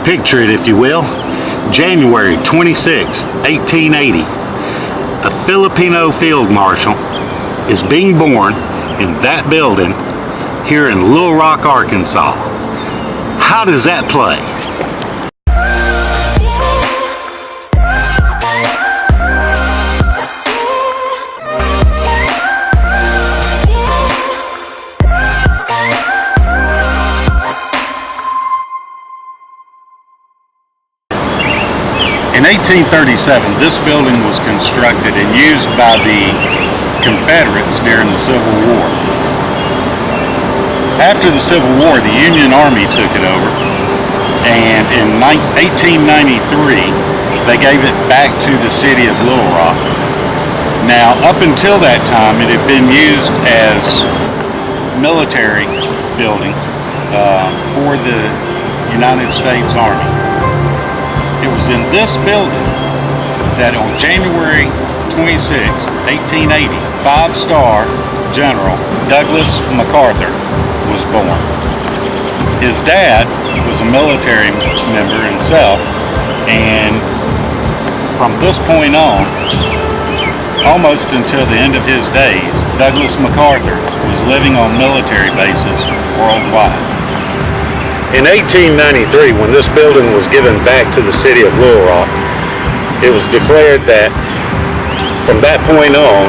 Picture it, if you will. January 26, 1880. A Filipino field marshal is being born in that building here in Little Rock, Arkansas. How does that play? In 1837, this building was constructed and used by the Confederates during the Civil War. After the Civil War, the Union Army took it over, and in 1893, they gave it back to the city of Little Rock. Now, up until that time, it had been used as military building for the United States Army. It was in this building that on January 26, 1880, five-star General Douglas MacArthur was born. His dad was a military member himself, and from this point on, almost until the end of his days, Douglas MacArthur was living on military bases worldwide. In 1893, when this building was given back to the city of Little Rock, it was declared that from that point on,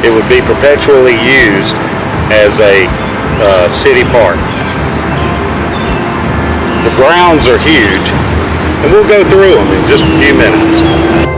it would be perpetually used as a city park. The grounds are huge, and we'll go through them in just a few minutes.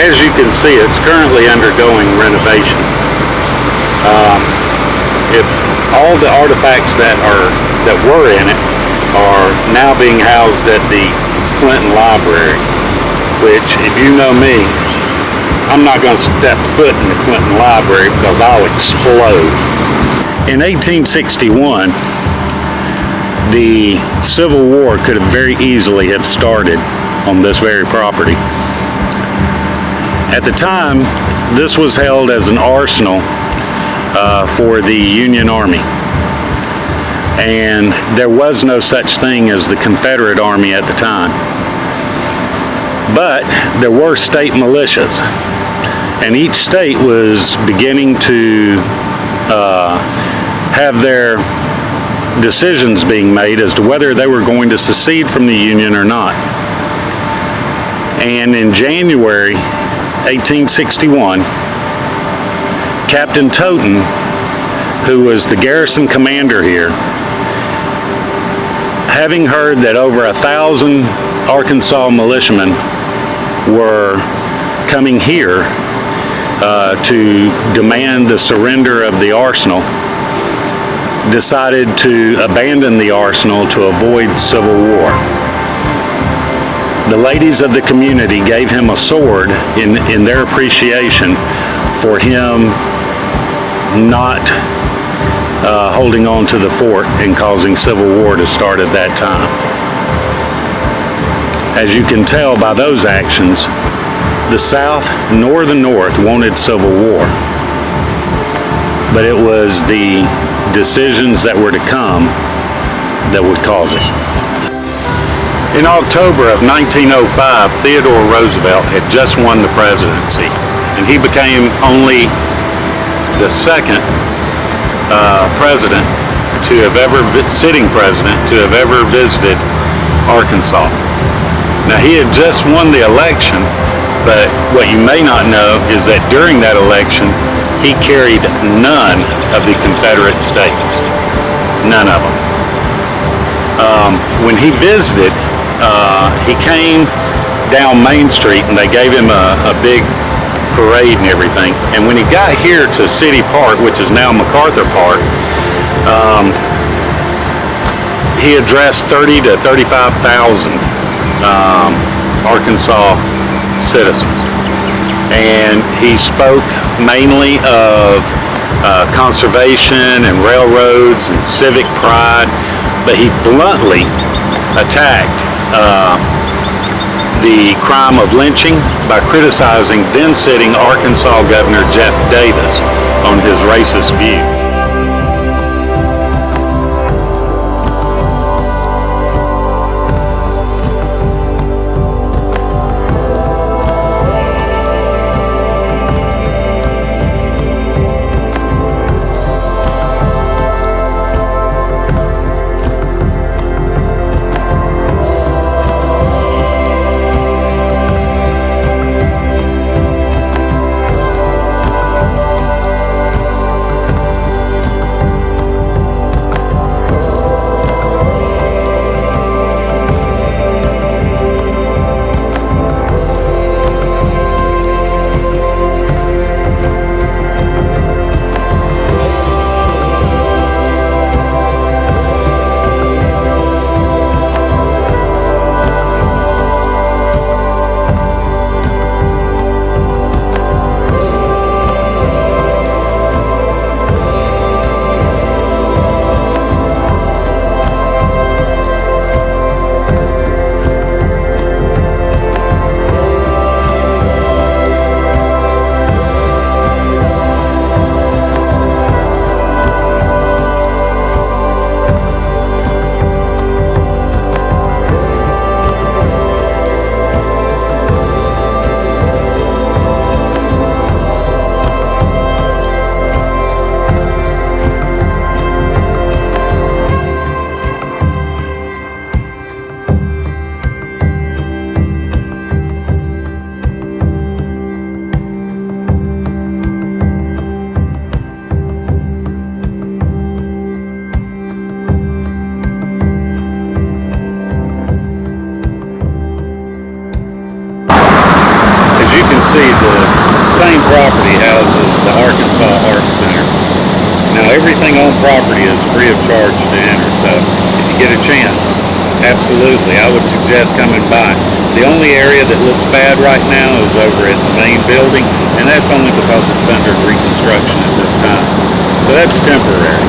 As you can see, it's currently undergoing renovation. All the artifacts that were in it are now being housed at the Clinton Library, which, if you know me, I'm not going to step foot in the Clinton Library because I'll explode. In 1861, the Civil War could have very easily have started on this very property. At the time, this was held as an arsenal for the Union Army. And there was no such thing as the Confederate Army at the time. But there were state militias, and each state was beginning to have their decisions being made as to whether they were going to secede from the Union or not. And in January 1861, Captain Toten, who was the garrison commander here, having heard that over 1,000 Arkansas militiamen were coming here to demand the surrender of the arsenal, decided to abandon the arsenal to avoid civil war. The ladies of the community gave him a sword in their appreciation for him not holding on to the fort and causing civil war to start at that time. As you can tell by those actions, the South nor the North wanted civil war, but it was the decisions that were to come that would cause it. In October of 1905, Theodore Roosevelt had just won the presidency, and he became only the second sitting president to have ever visited Arkansas. Now, he had just won the election, but what you may not know is that during that election, he carried none of the Confederate states. None of them. When he visited, he came down Main Street and they gave him a big parade and everything. And when he got here to City Park, which is now MacArthur Park, he addressed 30 to 35,000 Arkansas citizens. And he spoke mainly of conservation and railroads and civic pride, but he bluntly attacked the crime of lynching by criticizing then-sitting Arkansas Governor Jeff Davis on his racist view. See, the same property houses the Arkansas Art Center. Now, everything on property is free of charge to enter, so if you get a chance, absolutely, I would suggest coming by. The only area that looks bad right now is over at the main building, and that's only because it's under reconstruction at this time. So that's temporary.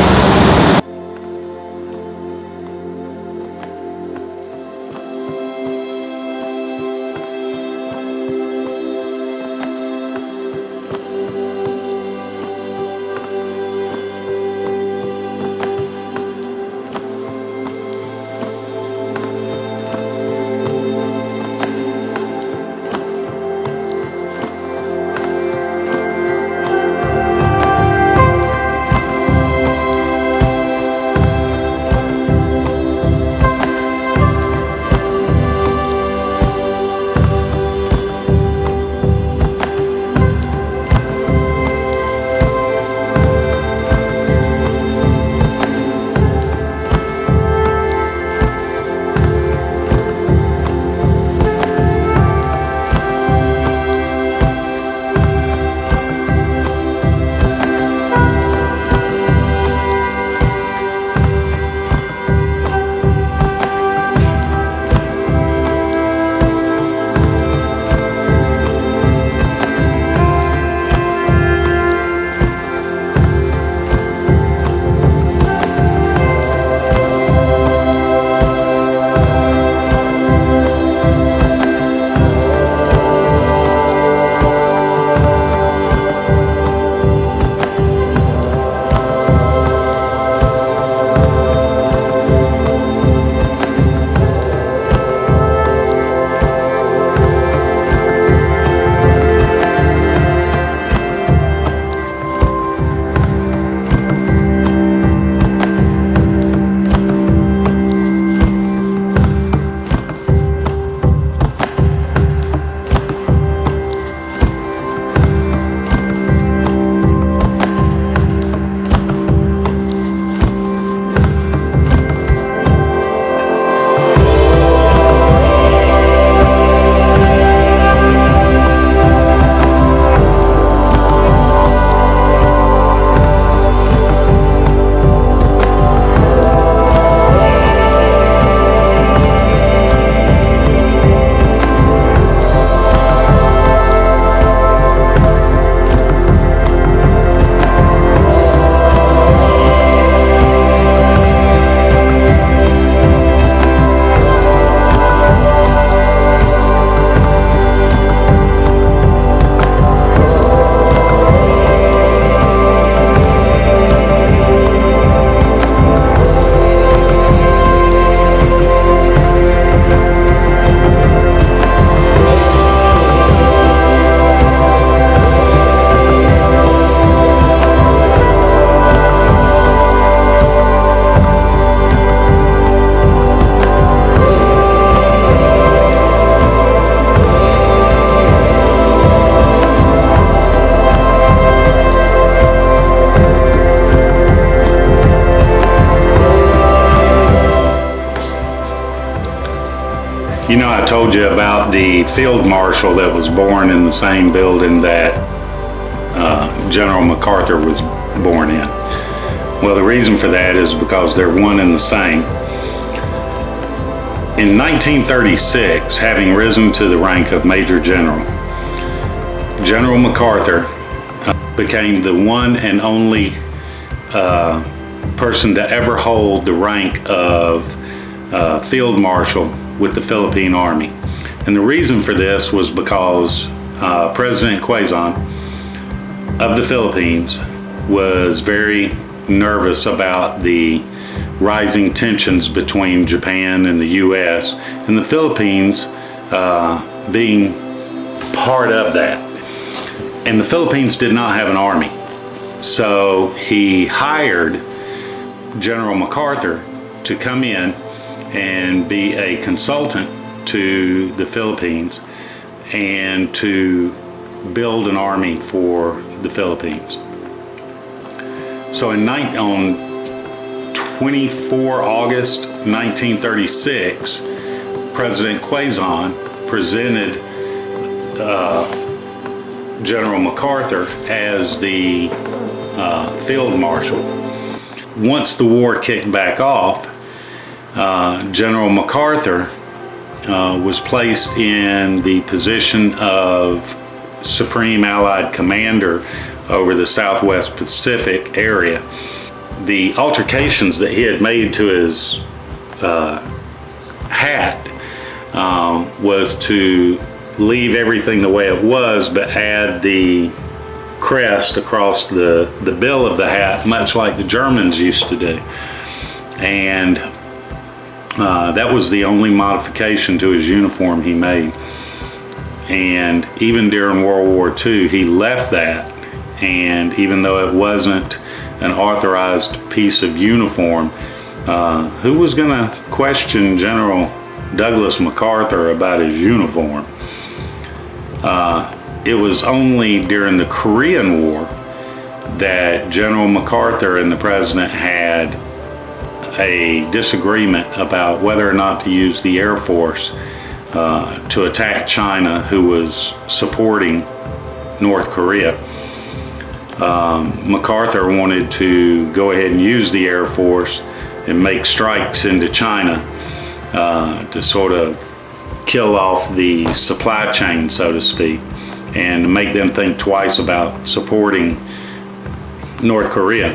told you about the field marshal that was born in the same building that General MacArthur was born in. Well, the reason for that is because they're one and the same. In 1936, having risen to the rank of Major General, General MacArthur became the one and only person to ever hold the rank of Field Marshal with the Philippine Army. And the reason for this was because President Quezon of the Philippines was very nervous about the rising tensions between Japan and the U.S., and the Philippines being part of that. And the Philippines did not have an army. So he hired General MacArthur to come in and be a consultant to the Philippines and to build an army for the Philippines. So on 24 August 1936, President Quezon presented General MacArthur as the field marshal. Once the war kicked back off, General MacArthur was placed in the position of Supreme Allied Commander over the Southwest Pacific area. The altercations that he had made to his hat was to leave everything the way it was, but add the crest across the bill of the hat, much like the Germans used to do. And that was the only modification to his uniform he made. And even during World War II, he left that. And even though it wasn't an authorized piece of uniform, who was going to question General Douglas MacArthur about his uniform? It was only during the Korean War that General MacArthur and the president had a disagreement about whether or not to use the Air Force to attack China, who was supporting North Korea. MacArthur wanted to go ahead and use the Air Force and make strikes into China to sort of kill off the supply chain, so to speak, and to make them think twice about supporting North Korea.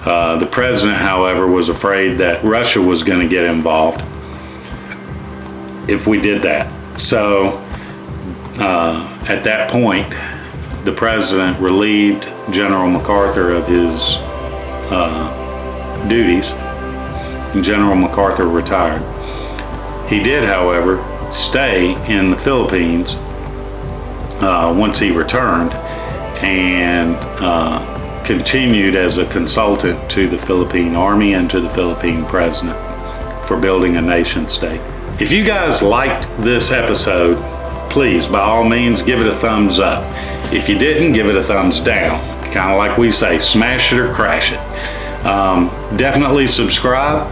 The president, however, was afraid that Russia was going to get involved if we did that. So at that point, the president relieved General MacArthur of his duties, and General MacArthur retired. He did, however, stay in the Philippines once he returned, and continued as a consultant to the Philippine Army and to the Philippine president for building a nation state. If you guys liked this episode, please, by all means, give it a thumbs up. If you didn't, give it a thumbs down. Kind of like we say, smash it or crash it. Definitely subscribe,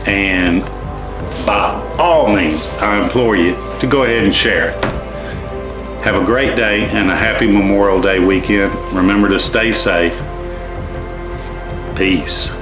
and by all means, I implore you to go ahead and share it. Have a great day and a happy Memorial Day weekend. Remember to stay safe. Peace.